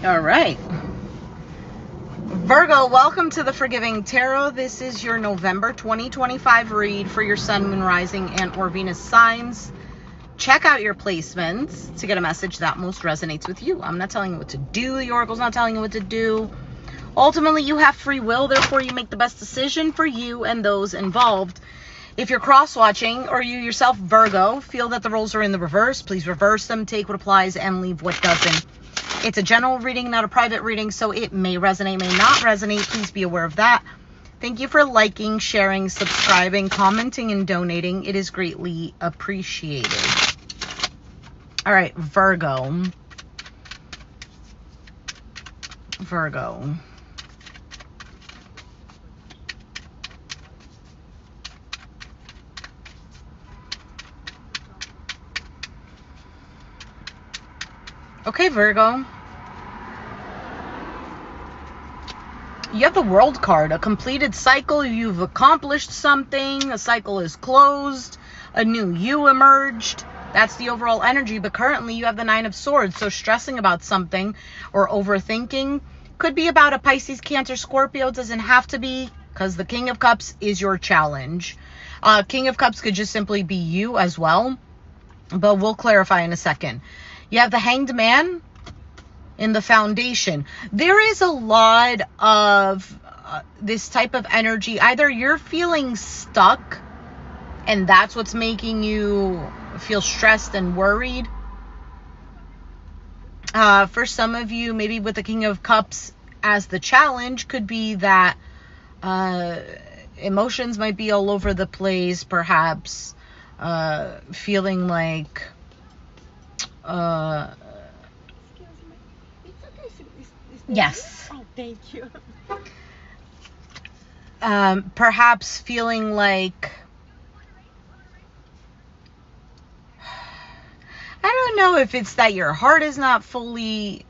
All right. Virgo, welcome to the Forgiving Tarot. This is your November 2025 read for your Sun, Moon, Rising, and or Venus signs. Check out your placements to get a message that most resonates with you. I'm not telling you what to do. The Oracle's not telling you what to do. Ultimately, you have free will. Therefore, you make the best decision for you and those involved. If you're cross-watching or you yourself, Virgo, feel that the roles are in the reverse, please reverse them, take what applies, and leave what doesn't. It's a general reading, not a private reading, so it may resonate, may not resonate. Please be aware of that. Thank you for liking, sharing, subscribing, commenting, and donating. It is greatly appreciated. All right, Virgo. Virgo. Okay, Virgo. You have the World card, a completed cycle. You've accomplished something. A cycle is closed. A new you emerged. That's the overall energy. But currently you have the Nine of Swords. So stressing about something or overthinking could be about a Pisces, Cancer, Scorpio. Doesn't have to be, because the King of Cups is your challenge. King of Cups could just simply be you as well. But we'll clarify in a second. You have the Hanged Man in the Foundation. There is a lot of this type of energy. Either you're feeling stuck and that's what's making you feel stressed and worried. For some of you, maybe with the King of Cups as the challenge, could be that emotions might be all over the place, perhaps feeling like yes. Oh, thank you. Perhaps feeling like, I don't know if it's that your heart is not fully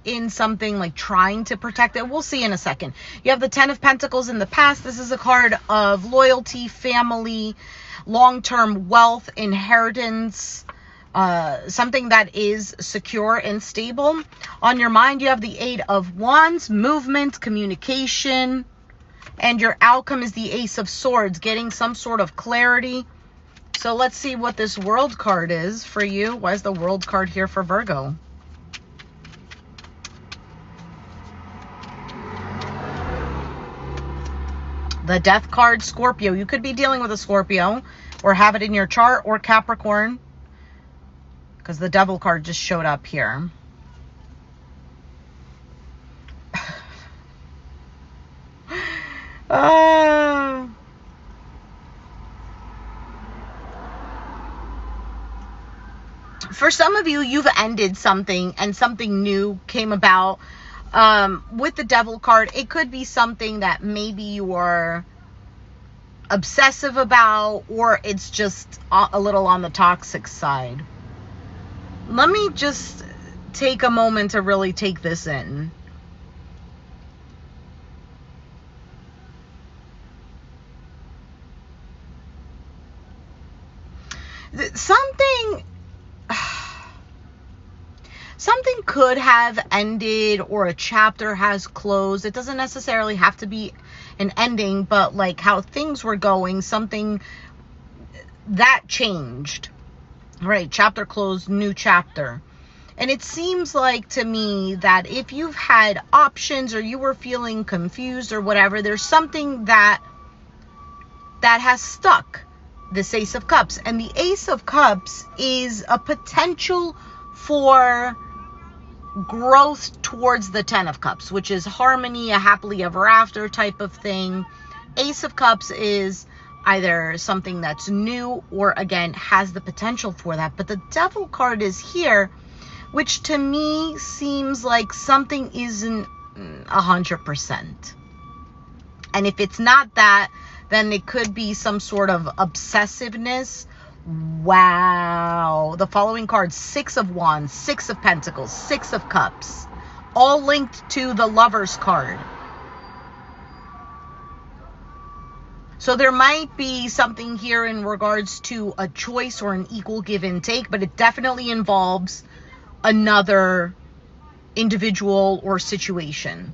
in something, like trying to protect it. We'll see in a second. You have the Ten of Pentacles in the past. This is a card of loyalty, family, long-term wealth, inheritance, something that is secure and stable. On your mind, you have the Eight of Wands, movement, communication, and your outcome is the Ace of Swords, getting some sort of clarity. So let's see what this World card is for you. Why is the World card here for Virgo? The Death card, Scorpio. You could be dealing with a Scorpio or have it in your chart, or Capricorn, because the Devil card just showed up here. For some of you, you've ended something and something new came about. With the Devil card, it could be something that maybe you are obsessive about, or it's just a little on the toxic side. Let me just take a moment to really take this in. Something could have ended, or a chapter has closed. It doesn't necessarily have to be an ending, but like how things were going, something that changed. Right, chapter closed, new chapter. And it seems like to me that if you've had options or you were feeling confused or whatever, there's something that has stuck. This Ace of Cups. And the Ace of Cups is a potential for growth towards the Ten of Cups, which is harmony, a happily ever after type of thing. Ace of Cups is either something that's new or, again, has the potential for that. But the Devil card is here, which to me seems like something isn't 100%. And if it's not that, then it could be some sort of obsessiveness. Wow. The following cards: Six of Wands, Six of Pentacles, Six of Cups, all linked to the Lover's card. So there might be something here in regards to a choice or an equal give and take, but it definitely involves another individual or situation.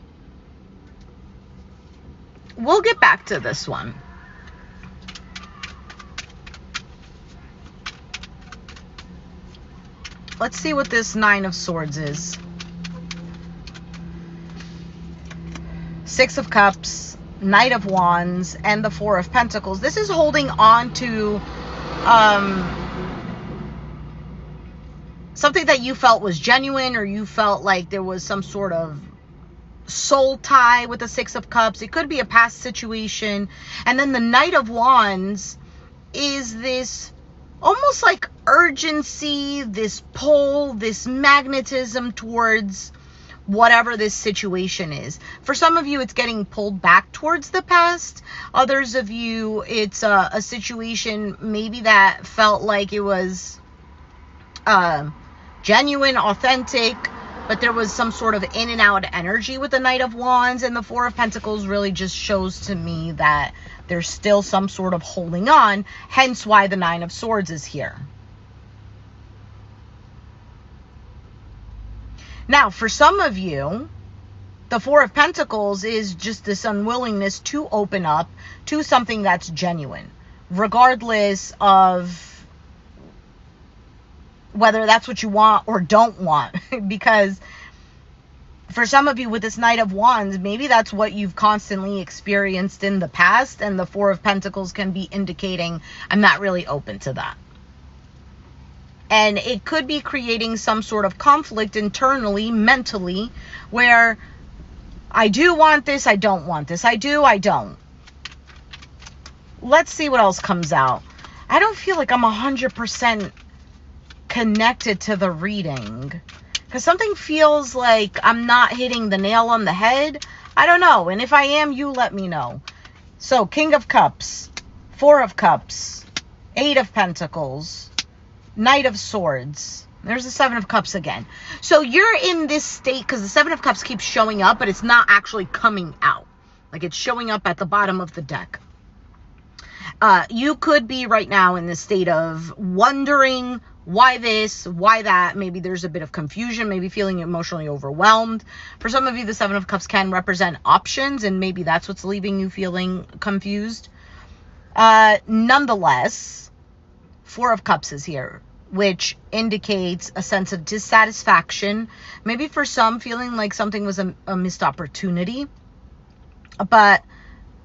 We'll get back to this one. Let's see what this Nine of Swords is. Six of Cups, Knight of Wands, and the Four of Pentacles. This is holding on to something that you felt was genuine, or you felt like there was some sort of soul tie with the Six of Cups. It could be a past situation. And then the Knight of Wands is this almost like urgency, this pull, this magnetism towards whatever this situation is. For some of you, it's getting pulled back towards the past. Others of you, it's a situation maybe that felt like it was genuine, authentic, but there was some sort of in and out energy with the Knight of Wands. And the Four of Pentacles really just shows to me that there's still some sort of holding on, hence why the Nine of Swords is here. Now, for some of you, the Four of Pentacles is just this unwillingness to open up to something that's genuine, regardless of whether that's what you want or don't want. Because for some of you with this Knight of Wands, maybe that's what you've constantly experienced in the past, and the Four of Pentacles can be indicating, I'm not really open to that. And it could be creating some sort of conflict internally, mentally, where I do want this, I don't want this. I do, I don't. Let's see what else comes out. I don't feel like I'm 100% connected to the reading, because something feels like I'm not hitting the nail on the head. I don't know. And if I am, you let me know. So King of Cups, Four of Cups, Eight of Pentacles, Knight of Swords. There's the Seven of Cups again. So you're in this state because the Seven of Cups keeps showing up, but it's not actually coming out. Like, it's showing up at the bottom of the deck. You could be right now in this state of wondering why this, why that. Maybe there's a bit of confusion, maybe feeling emotionally overwhelmed. For some of you, the Seven of Cups can represent options, and maybe that's what's leaving you feeling confused. Nonetheless, Four of Cups is here, which indicates a sense of dissatisfaction. Maybe for some, feeling like something was a missed opportunity. But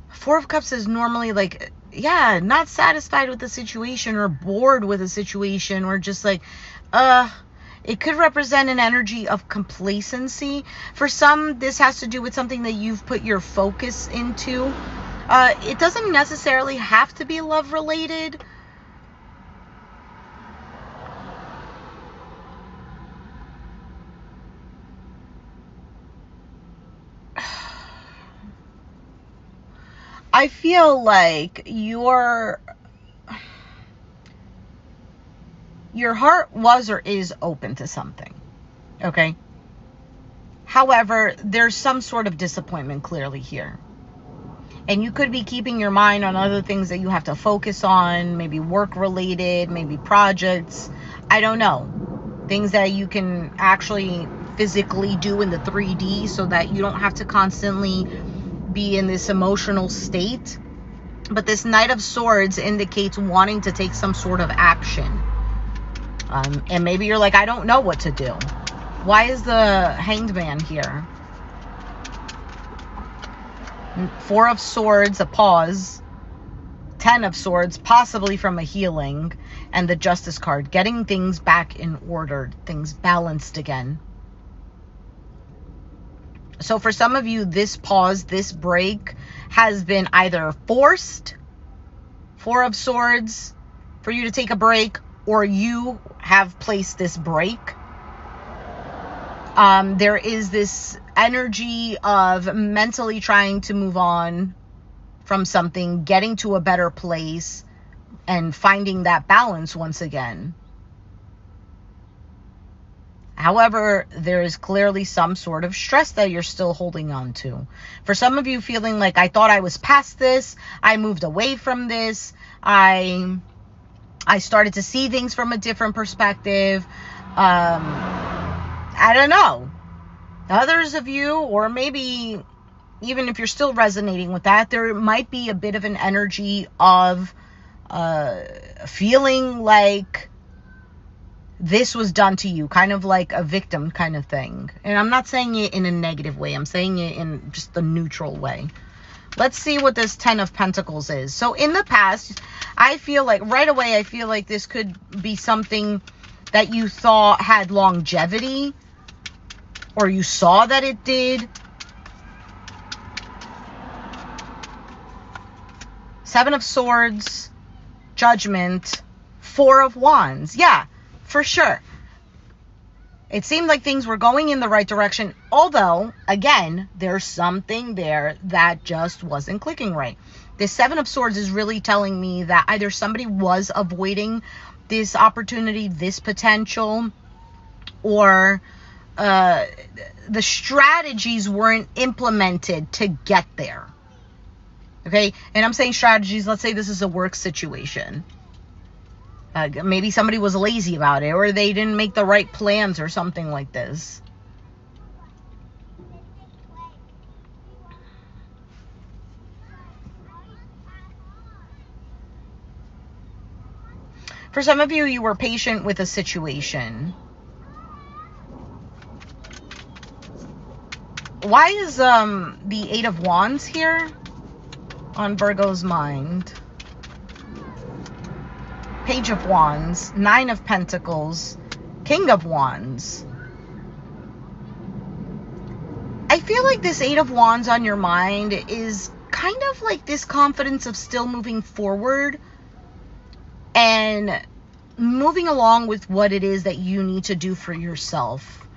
Four of Cups is normally like, yeah, not satisfied with the situation, or bored with a situation, or just like, it could represent an energy of complacency. For some, this has to do with something that you've put your focus into. It doesn't necessarily have to be love related. I feel like your heart was or is open to something, okay? However, there's some sort of disappointment clearly here. And you could be keeping your mind on other things that you have to focus on, maybe work-related, maybe projects. I don't know. Things that you can actually physically do in the 3D so that you don't have to constantly be in this emotional state. But this Knight of Swords indicates wanting to take some sort of action. And maybe you're like, I don't know what to do. Why is the Hanged Man here? Four of Swords, a pause. Ten of Swords, possibly from a healing. And the Justice card, getting things back in order, things balanced again. So for some of you, this pause, this break has been either forced, Four of Swords, for you to take a break, or you have placed this break. There is this energy of mentally trying to move on from something, getting to a better place, and finding that balance once again. However, there is clearly some sort of stress that you're still holding on to. For some of you, feeling like, I thought I was past this. I moved away from this. I started to see things from a different perspective. I don't know. Others of you, or maybe even if you're still resonating with that, there might be a bit of an energy of feeling like this was done to you, kind of like a victim kind of thing. And I'm not saying it in a negative way. I'm saying it in just the neutral way. Let's see what this 10 of Pentacles is. So in the past, I feel like right away, I feel like this could be something that you thought had longevity, or you saw that it did. 7 of Swords, Judgment, 4 of Wands. Yeah, for sure. It seemed like things were going in the right direction. Although, again, there's something there that just wasn't clicking right. This 7 of Swords is really telling me that either somebody was avoiding this opportunity, this potential, or the strategies weren't implemented to get there. Okay? And I'm saying strategies, let's say this is a work situation. Maybe somebody was lazy about it, or they didn't make the right plans or something like this. For some of you, you were patient with a situation. Why is the 8 of Wands here on Virgo's mind? Page of Wands, 9 of Pentacles, King of Wands. I feel like this 8 of Wands on your mind is kind of like this confidence of still moving forward and moving along with what it is that you need to do for yourself.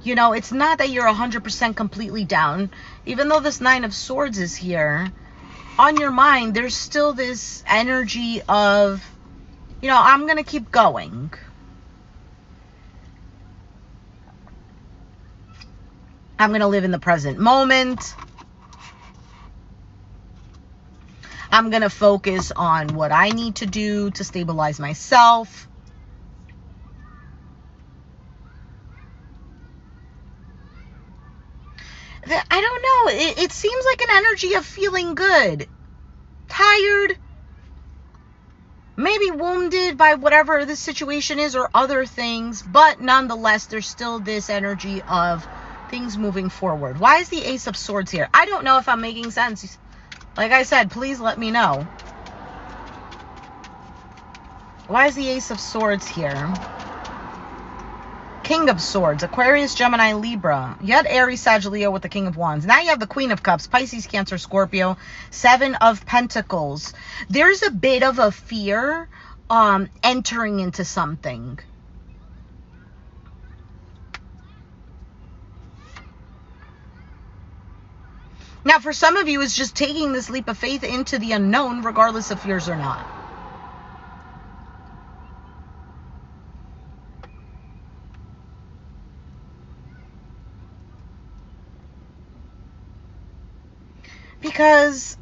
You know, it's not that you're 100% completely down. Even though this 9 of Swords is here, on your mind, there's still this energy of, you know, I'm going to keep going. I'm going to live in the present moment. I'm going to focus on what I need to do to stabilize myself. I don't know. It seems like an energy of feeling good. Tired. Maybe wounded by whatever the situation is or other things. But nonetheless, there's still this energy of things moving forward. Why is the Ace of Swords here? I don't know if I'm making sense. Like I said, please let me know. Why is the Ace of Swords here? King of Swords, Aquarius, Gemini, Libra. You had Aries, Sag, Leo with the King of Wands. Now you have the Queen of Cups, Pisces, Cancer, Scorpio, 7 of Pentacles. There's a bit of a fear entering into something. Now, for some of you, it's just taking this leap of faith into the unknown, regardless of fears or not. Because,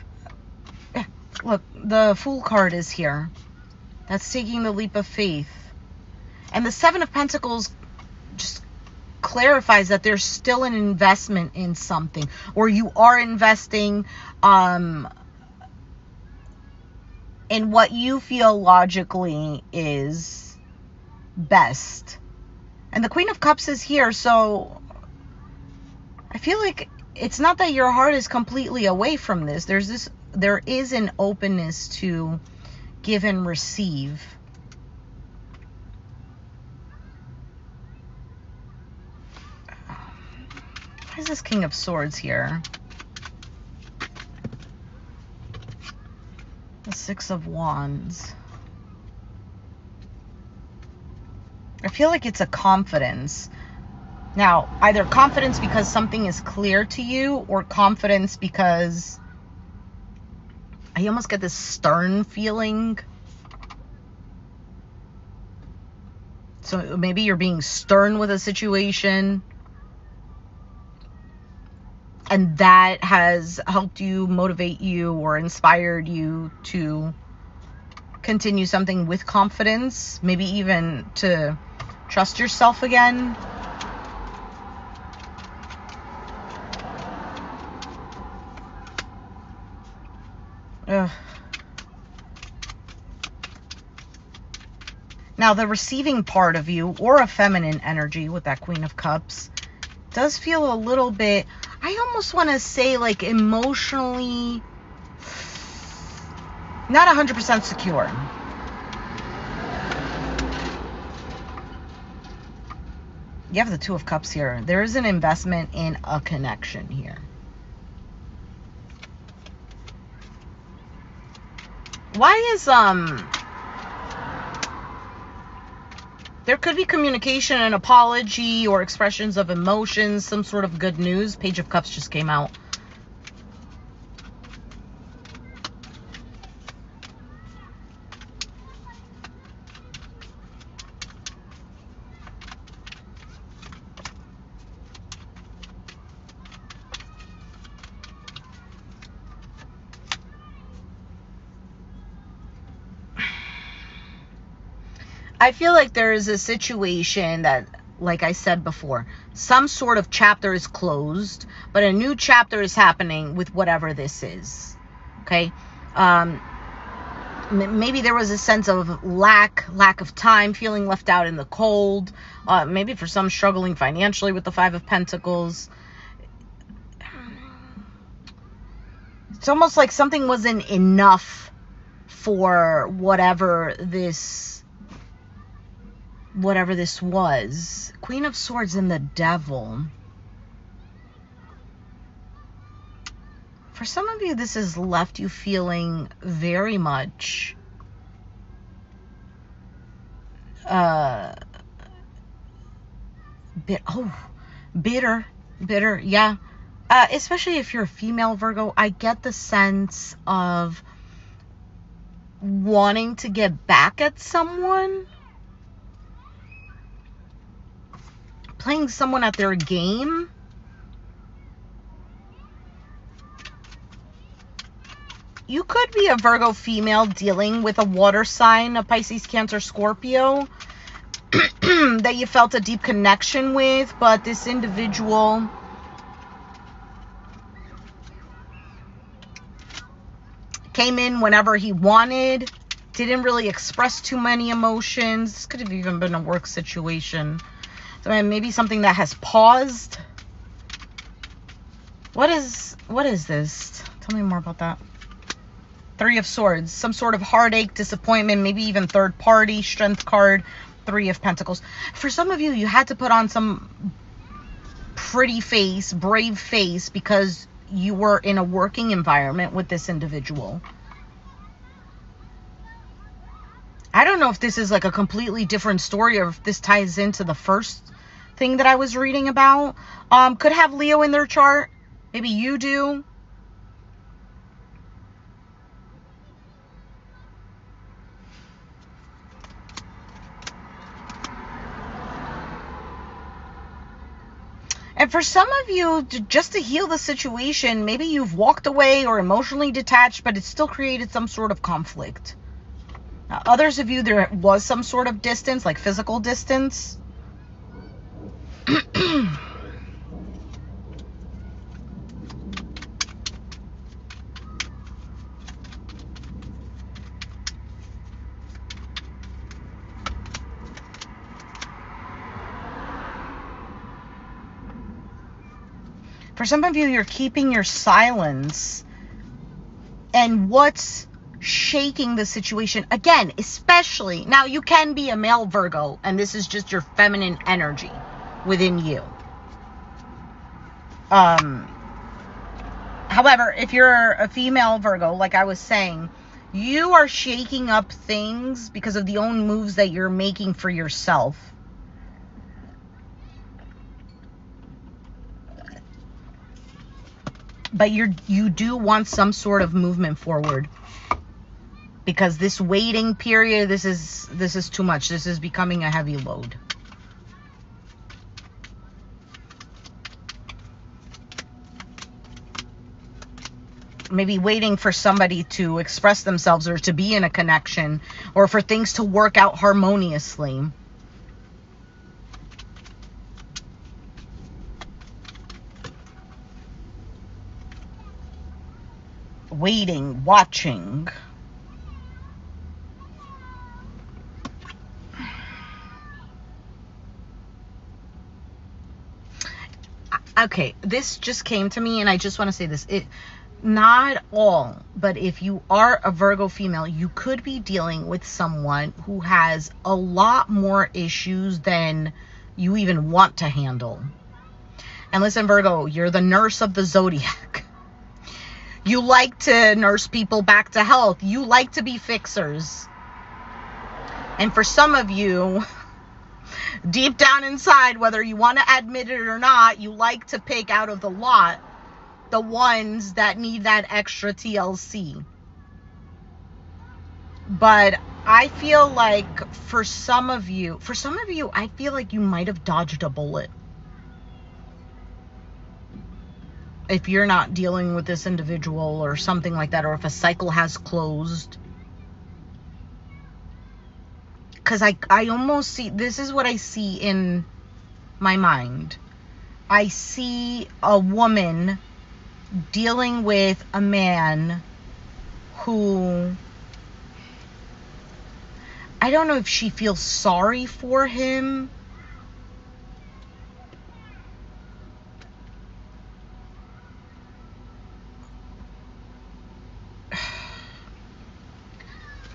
look, the Fool card is here. That's taking the leap of faith. And the 7 of Pentacles just clarifies that there's still an investment in something. Or you are investing in what you feel logically is best. And the Queen of Cups is here, so I feel like it's not that your heart is completely away from this. There is an openness to give and receive. Why is this King of Swords here? The 6 of Wands. I feel like it's a confidence. Now, either confidence because something is clear to you, or confidence because I almost get this stern feeling. So maybe you're being stern with a situation, and that has helped you, motivate you, or inspired you to continue something with confidence. Maybe even to trust yourself again. Now, the receiving part of you, or a feminine energy with that Queen of Cups, does feel a little bit, I almost want to say, like, emotionally not 100% secure. You have the Two of Cups here. There is an investment in a connection here. Why is, there could be communication, an apology, or expressions of emotions, some sort of good news. Page of Cups just came out. I feel like there is a situation that, like I said before, some sort of chapter is closed, but a new chapter is happening with whatever this is. Okay? Maybe there was a sense of lack of time, feeling left out in the cold. Maybe for some struggling financially with the Five of Pentacles. It's almost like something wasn't enough for whatever this was. Queen of Swords and the Devil. For some of you, this has left you feeling very much bitter, yeah. Especially if you're a female Virgo, I get the sense of wanting to get back at someone. Playing someone at their game. You could be a Virgo female dealing with a water sign, a Pisces, Cancer, Scorpio, that you felt a deep connection with, but this individual came in whenever he wanted, didn't really express too many emotions. This could have even been a work situation. So maybe something that has paused. What is this? Tell me more about that. Three of Swords. Some sort of heartache, disappointment, maybe even third party, Strength card, Three of Pentacles. For some of you, you had to put on some pretty face, brave face, because you were in a working environment with this individual. I don't know if this is like a completely different story or if this ties into the first thing that I was reading about. Could have Leo in their chart. Maybe you do. And for some of you, just to heal the situation, maybe you've walked away or emotionally detached, but it still created some sort of conflict. Now, others of you, there was some sort of distance, like physical distance. For some of you, you're keeping your silence. And what's shaking the situation, again, especially, now you can be a male Virgo, and this is just your feminine energy within you. However, if you're a female Virgo, like I was saying, you are shaking up things because of the own moves that you're making for yourself. But you do want some sort of movement forward, because this waiting period, this is too much. This is becoming a heavy load. Maybe waiting for somebody to express themselves or to be in a connection, or for things to work out harmoniously. Waiting, watching. Okay, this just came to me, and I just want to say this. Not all, but if you are a Virgo female, you could be dealing with someone who has a lot more issues than you even want to handle. And listen, Virgo, you're the nurse of the zodiac. You like to nurse people back to health. You like to be fixers. And for some of you, deep down inside, whether you want to admit it or not, you like to pick out of the lot the ones that need that extra TLC. But I feel like for some of you, I feel like you might have dodged a bullet. If you're not dealing with this individual or something like that, or if a cycle has closed. Because I almost see, this is what I see in my mind. I see a woman dealing with a man who, I don't know if she feels sorry for him.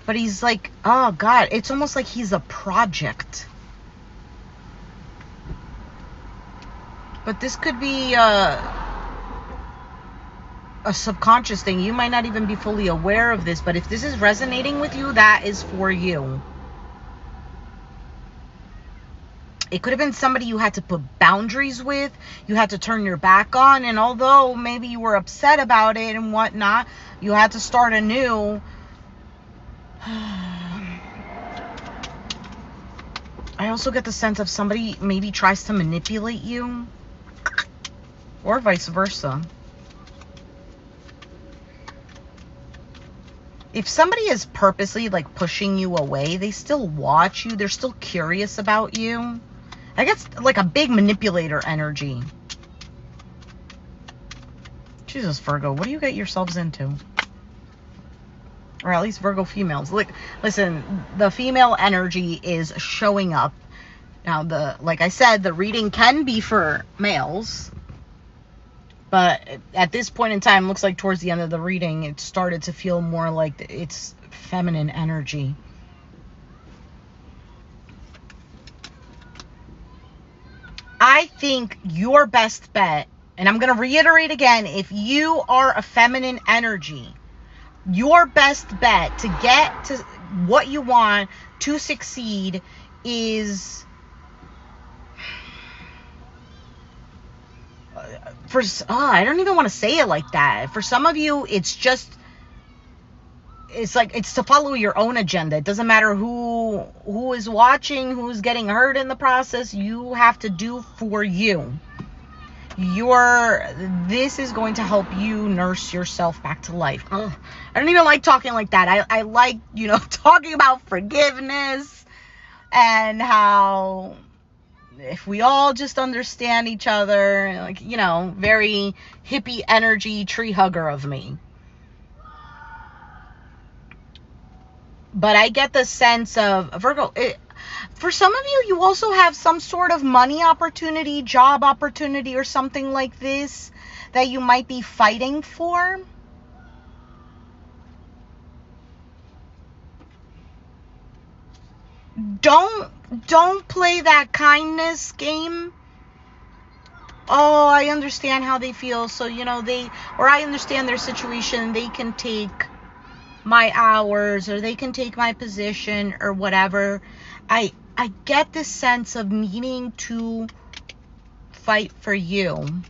But he's like, oh God, it's almost like he's a project. But this could be a subconscious thing. You might not even be fully aware of this, but if this is resonating with you, that is for you. It could have been somebody you had to put boundaries with, you had to turn your back on, and although maybe you were upset about it and whatnot, you had to start anew. I also get the sense of somebody maybe tries to manipulate you, or vice versa. If somebody is purposely like pushing you away, they still watch you, they're still curious about you. I guess like a big manipulator energy. Jesus, Virgo, what do you get yourselves into? Or at least Virgo females. Listen, the female energy is showing up. Now, like I said, the reading can be for males. But at this point in time, looks like towards the end of the reading, it started to feel more like it's feminine energy. I think your best bet, and I'm going to reiterate again, if you are a feminine energy, your best bet to get to what you want, to succeed, is I don't even want to say it like that. For some of you, it's to follow your own agenda. It doesn't matter who is watching, who's getting hurt in the process. You have to do for you. This is going to help you nurse yourself back to life. I don't even like talking like that. I like, talking about forgiveness and how if we all just understand each other, like, very hippie energy tree hugger of me. But I get the sense of Virgo, for some of you, you also have some sort of money opportunity, job opportunity, or something like this that you might be fighting for. Don't play that kindness game. Oh, I understand how they feel. So, I understand their situation. They can take my hours, or they can take my position, or whatever. I get this sense of needing to fight for you.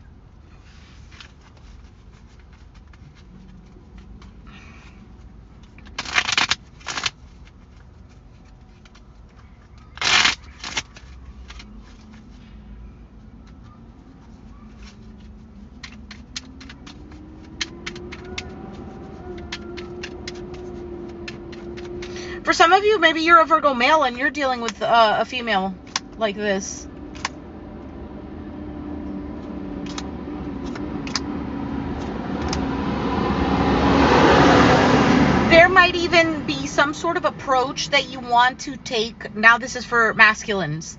For some of you, maybe you're a Virgo male and you're dealing with a female like this. There might even be some sort of approach that you want to take. Now, this is for masculines.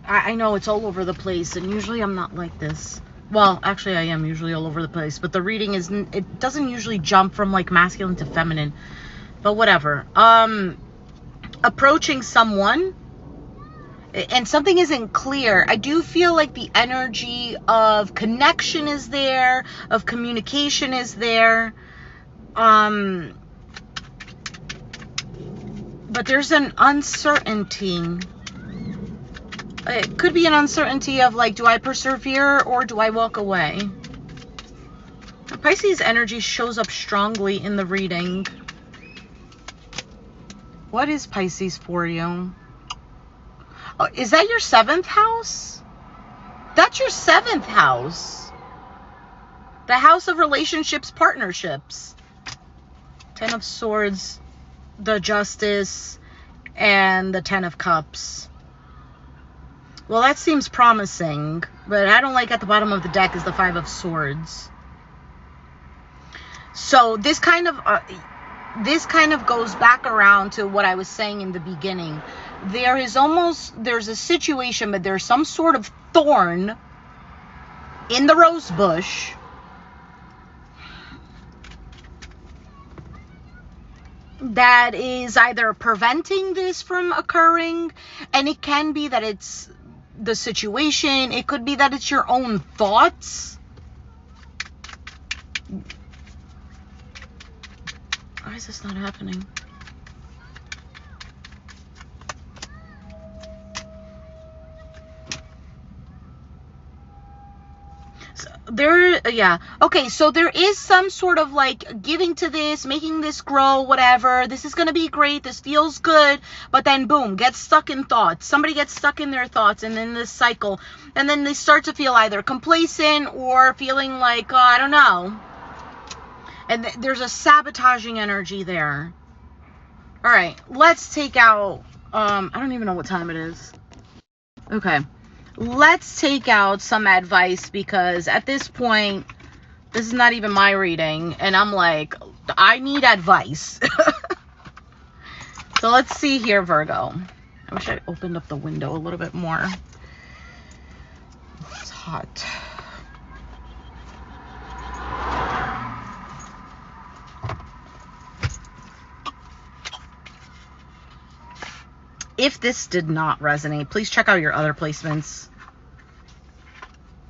I know it's all over the place, and usually I'm not like this. Well, actually I am usually all over the place, but the reading isn't, it doesn't usually jump from like masculine to feminine, but whatever. Approaching someone and something isn't clear. I do feel like the energy of connection is there, of communication is there. But there's an uncertainty. It could be an uncertainty of like, do I persevere or do I walk away? Pisces energy shows up strongly in the reading. What is Pisces for you? Oh, is that your 7th house? That's your 7th house. The house of relationships, partnerships. 10 of Swords, the Justice, and the 10 of Cups. Well, that seems promising, but I don't like at the bottom of the deck is the 5 of Swords. So this kind of goes back around to what I was saying in the beginning. There's a situation, but there's some sort of thorn in the rose bush that is either preventing this from occurring, and it can be that it's the situation, it could be that it's your own thoughts. Why is this not happening? Okay, so there is some sort of like giving to this, making this grow, whatever. This is going to be great. This feels good. But then boom, get stuck in thoughts. Somebody gets stuck in their thoughts and in this cycle. And then they start to feel either complacent or feeling like, oh, I don't know. And there's a sabotaging energy there. All right, let's take out, I don't even know what time it is. Okay. Let's take out some advice, because at this point, this is not even my reading, and I'm like, I need advice. So let's see here, Virgo. I wish I opened up the window a little bit more. It's hot. If this did not resonate, please check out your other placements.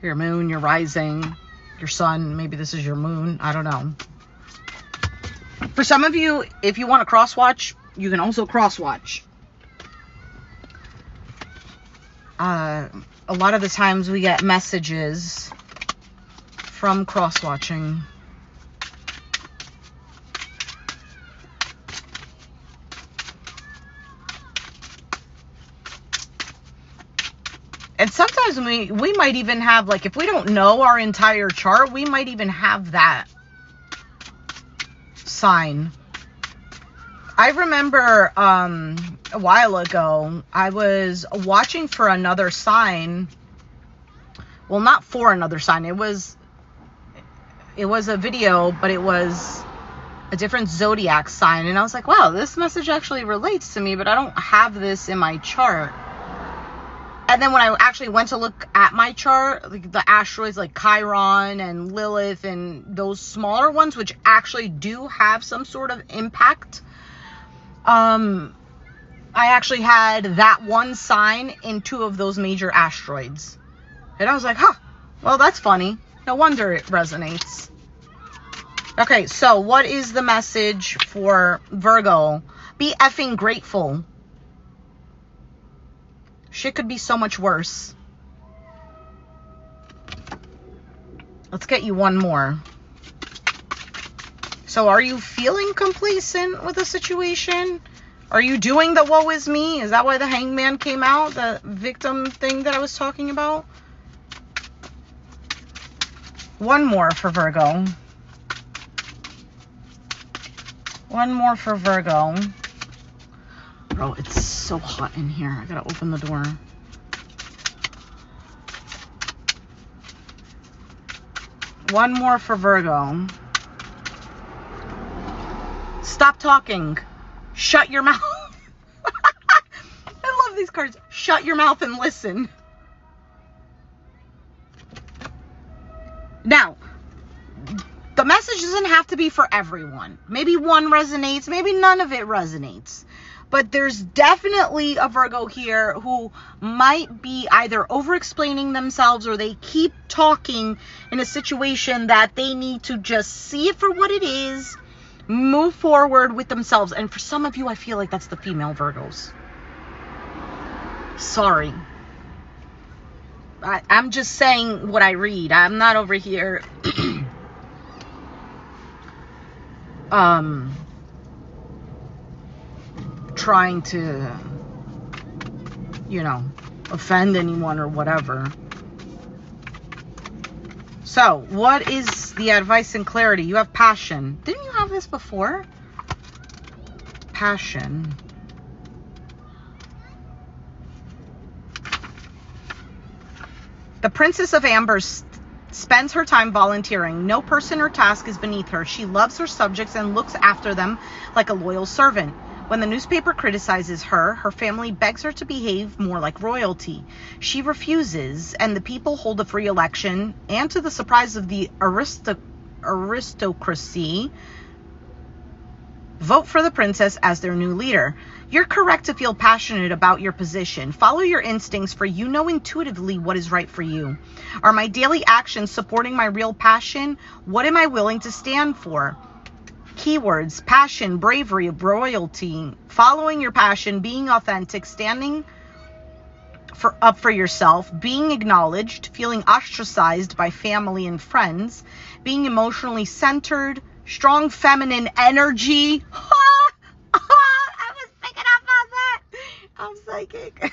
Your moon, your rising, your sun. Maybe this is your moon. I don't know. For some of you, if you want to cross watch, you can also cross watch. A lot of the times we get messages from cross watching. And sometimes we might even have, like, if we don't know our entire chart, we might even have that sign. I remember a while ago, I was watching for another sign. Well, not for another sign. It was a video, but it was a different zodiac sign. And I was like, wow, this message actually relates to me, but I don't have this in my chart. And then when I actually went to look at my chart, like the asteroids like Chiron and Lilith and those smaller ones, which actually do have some sort of impact, I actually had that one sign in 2 of those major asteroids. And I was like, huh, well, that's funny. No wonder it resonates. Okay, so what is the message for Virgo? Be effing grateful. Shit could be so much worse. Let's get you one more. So are you feeling complacent with the situation? Are you doing the woe is me? Is that why the hangman came out? The victim thing that I was talking about? One more for Virgo. One more for Virgo. Bro, it's so hot in here. I gotta open the door. One more for Virgo. Stop talking. Shut your mouth. I love these cards. Shut your mouth and listen. Now, the message doesn't have to be for everyone. Maybe one resonates, maybe none of it resonates. But there's definitely a Virgo here who might be either over-explaining themselves, or they keep talking in a situation that they need to just see it for what it is, move forward with themselves. And for some of you, I feel like that's the female Virgos. Sorry. I'm just saying what I read. I'm not over here trying to, you know, offend anyone or whatever. So, what is the advice and clarity? You have passion. Didn't you have this before? Passion. The Princess of Amber spends her time volunteering. No person or task is beneath her. She loves her subjects and looks after them like a loyal servant. When the newspaper criticizes her, her family begs her to behave more like royalty. She refuses, and the people hold a free election, and to the surprise of the aristocracy, vote for the princess as their new leader. You're correct to feel passionate about your position. Follow your instincts, for you know intuitively what is right for you. Are my daily actions supporting my real passion? What am I willing to stand for? Keywords: passion, bravery, royalty, following your passion, being authentic, standing up for yourself, being acknowledged, feeling ostracized by family and friends, being emotionally centered, strong feminine energy. I was picking up on that. I'm psychic.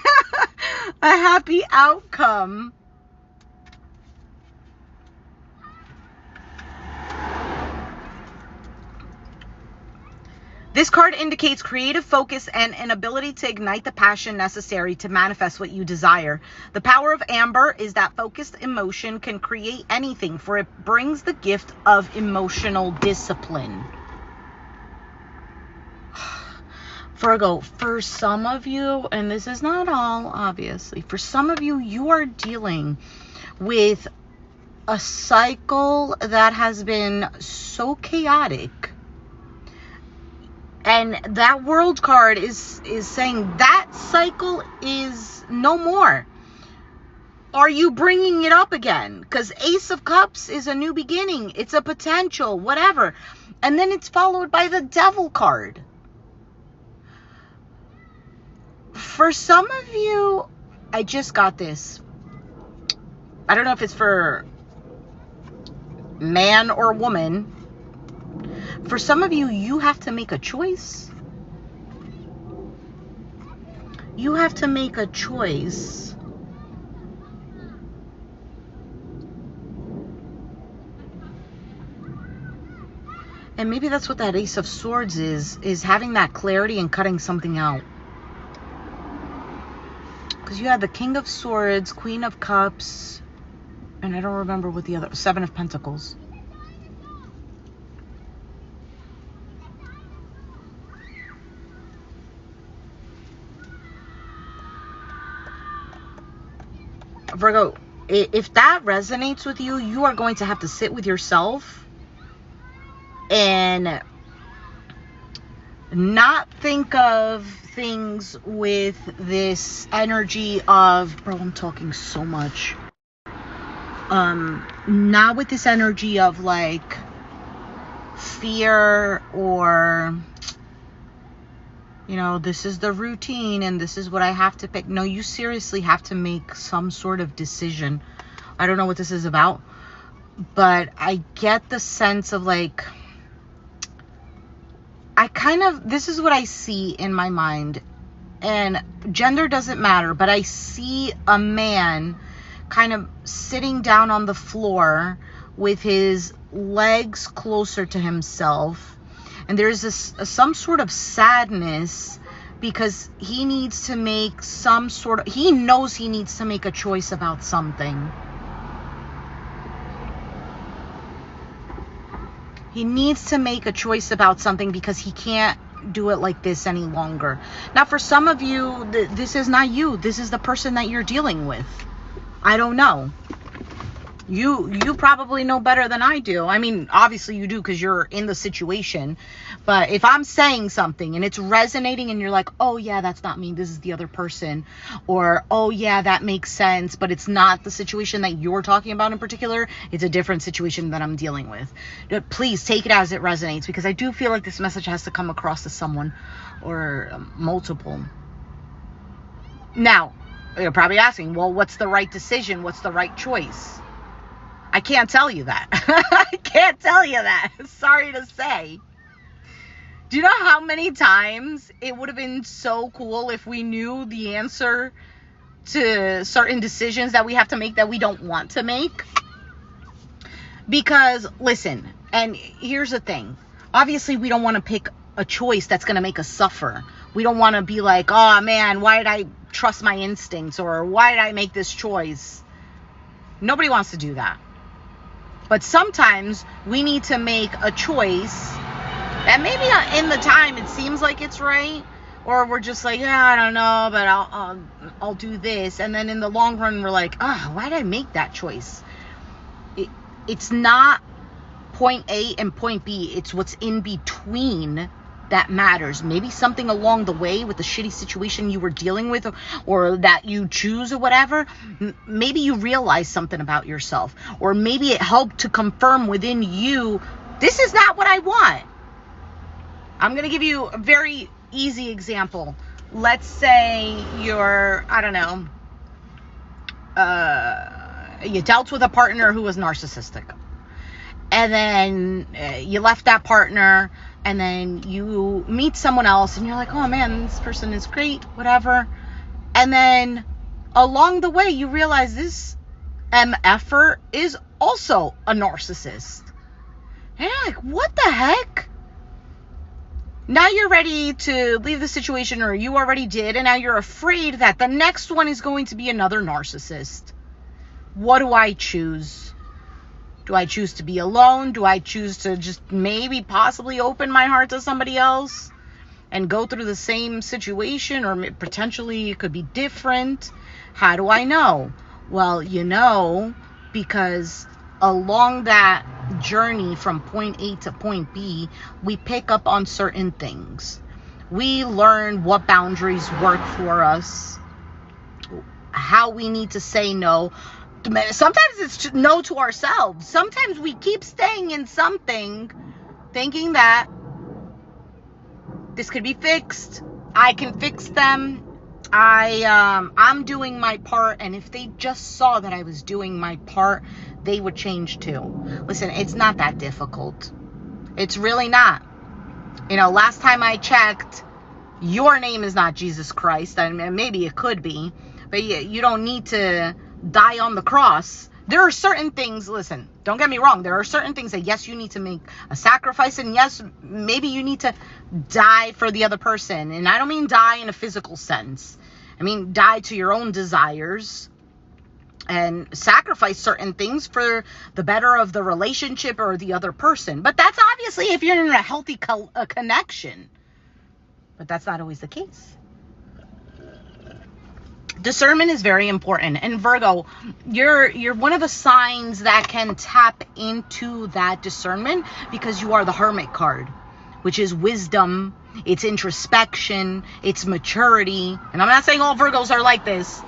A happy outcome. This card indicates creative focus and an ability to ignite the passion necessary to manifest what you desire. The power of Amber is that focused emotion can create anything, for it brings the gift of emotional discipline. Virgo, for some of you, and this is not all, obviously, for some of you, you are dealing with a cycle that has been so chaotic. And that World card is saying that cycle is no more. Are you bringing it up again? Because Ace of Cups is a new beginning. It's a potential, whatever. And then it's followed by the Devil card. For some of you, I just got this. I don't know if it's for man or woman. For some of you, you have to make a choice. You have to make a choice. And maybe that's what that Ace of Swords is having that clarity and cutting something out. Because you had the King of Swords, Queen of Cups, and I don't remember what the other, Seven of Pentacles. Virgo, if that resonates with you, you are going to have to sit with yourself and not think of things with this energy of, bro, I'm talking so much. Not with this energy of like fear or, you know, this is the routine and this is what I have to pick. No, you seriously have to make some sort of decision. I don't know what this is about, but I get the sense of like, this is what I see in my mind, and gender doesn't matter, but I see a man kind of sitting down on the floor with his legs closer to himself. And there's some sort of sadness because he needs to make he knows he needs to make a choice about something. He needs to make a choice about something because he can't do it like this any longer. Now, for some of you, this is not you. This is the person that you're dealing with. I don't know. You probably know better than I do. I mean, obviously you do because you're in the situation. But if I'm saying something and it's resonating and you're like, oh yeah, that's not me, this is the other person. Or, oh yeah, that makes sense, but it's not the situation that you're talking about in particular. It's a different situation that I'm dealing with. Please take it as it resonates, because I do feel like this message has to come across to someone or multiple. Now, you're probably asking, well, what's the right decision? What's the right choice? I can't tell you that. I can't tell you that. Sorry to say. Do you know how many times it would have been so cool if we knew the answer to certain decisions that we have to make that we don't want to make? Because, listen, and here's the thing. Obviously, we don't want to pick a choice that's going to make us suffer. We don't want to be like, oh man, why did I trust my instincts? Or why did I make this choice? Nobody wants to do that. But sometimes we need to make a choice that maybe in the time it seems like it's right, or we're just like, yeah, I don't know, but I'll do this. And then in the long run, we're like, why did I make that choice? It's not point A and point B. It's what's in between that matters. Maybe something along the way with the shitty situation you were dealing with, or that you choose or whatever, maybe you realize something about yourself, or maybe it helped to confirm within you, this is not what I want. I'm going to give you a very easy example. Let's say you're, I don't know, you dealt with a partner who was narcissistic, and then you left that partner, and then you meet someone else and you're like, oh man, this person is great, whatever. And then along the way, you realize this MFer is also a narcissist. And you're like, what the heck? Now you're ready to leave the situation, or you already did, and now you're afraid that the next one is going to be another narcissist. What do I choose? Do I choose to be alone? Do I choose to just maybe possibly open my heart to somebody else and go through the same situation, or potentially it could be different? How do I know? Well, you know, because along that journey from point A to point B, we pick up on certain things. We learn what boundaries work for us, how we need to say no. Sometimes it's no to ourselves. Sometimes we keep staying in something thinking that this could be fixed. I can fix them. I'm doing my part, and if they just saw that I was doing my part, they would change too. Listen, it's not that difficult. It's really not. You know, last time I checked, your name is not Jesus Christ. I mean, maybe it could be, but you don't need to die on the cross. There are certain things, listen, don't get me wrong, there are certain things that yes, you need to make a sacrifice, and yes, maybe you need to die for the other person. And I don't mean die in a physical sense. I mean die to your own desires and sacrifice certain things for the better of the relationship or the other person. But that's obviously if you're in a healthy connection. But that's not always the case. Discernment is very important. And Virgo, you're one of the signs that can tap into that discernment, because you are the Hermit card, which is wisdom, it's introspection, it's maturity. And I'm not saying all Virgos are like this.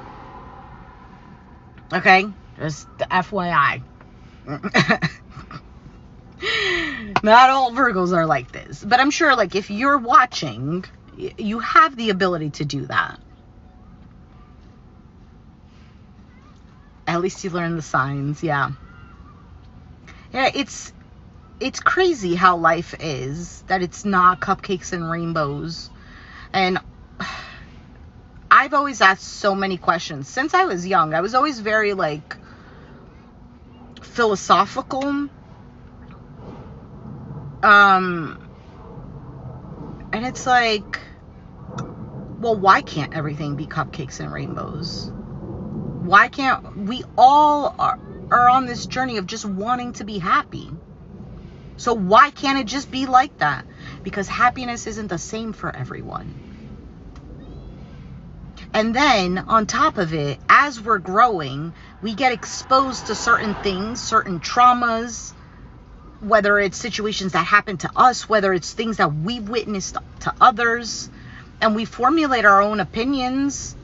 Okay? Just the FYI. Not all Virgos are like this. But I'm sure, like, if you're watching, you have the ability to do that. At least you learn the signs, yeah. Yeah, it's crazy how life is, that it's not cupcakes and rainbows. And I've always asked so many questions. Since I was young, I was always very, like, philosophical. And it's like, well, why can't everything be cupcakes and rainbows? Why can't we all are on this journey of just wanting to be happy? So why can't it just be like that? Because happiness isn't the same for everyone. And then on top of it, as we're growing, we get exposed to certain things, certain traumas, whether it's situations that happen to us, whether it's things that we've witnessed to others, and we formulate our own opinions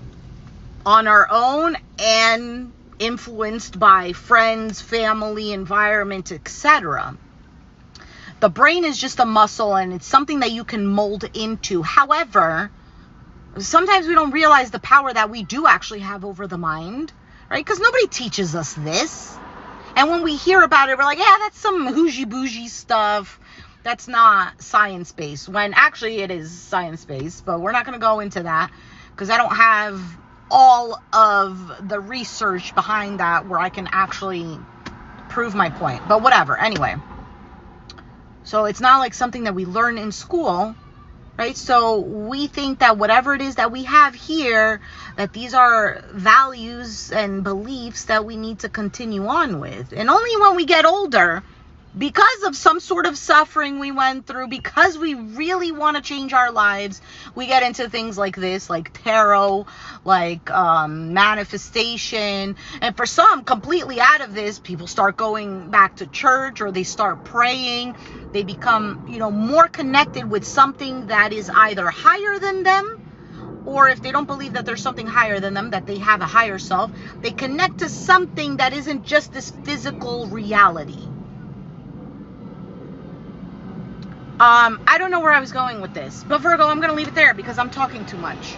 on our own and influenced by friends, family, environment, etc. The brain is just a muscle, and it's something that you can mold into. However, sometimes we don't realize the power that we do actually have over the mind, right? Because nobody teaches us this. And when we hear about it, we're like, yeah, that's some hougie bougie stuff. That's not science-based. When actually it is science-based, but we're not going to go into that because I don't have all of the research behind that where I can actually prove my point. But whatever. Anyway. So it's not like something that we learn in school, right? So we think that whatever it is that we have here, that these are values and beliefs that we need to continue on with. And only when we get older, because of some sort of suffering we went through, because we really want to change our lives, we get into things like this, like tarot, like manifestation. And for some, completely out of this, people start going back to church, or they start praying. They become, more connected with something that is either higher than them, or if they don't believe that there's something higher than them, that they have a higher self, they connect to something that isn't just this physical reality. I don't know where I was going with this, but Virgo, I'm going to leave it there because I'm talking too much.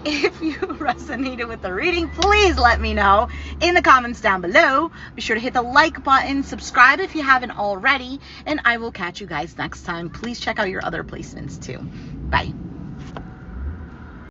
If you resonated with the reading, please let me know in the comments down below. Be sure to hit the like button, subscribe if you haven't already, and I will catch you guys next time. Please check out your other placements too. Bye.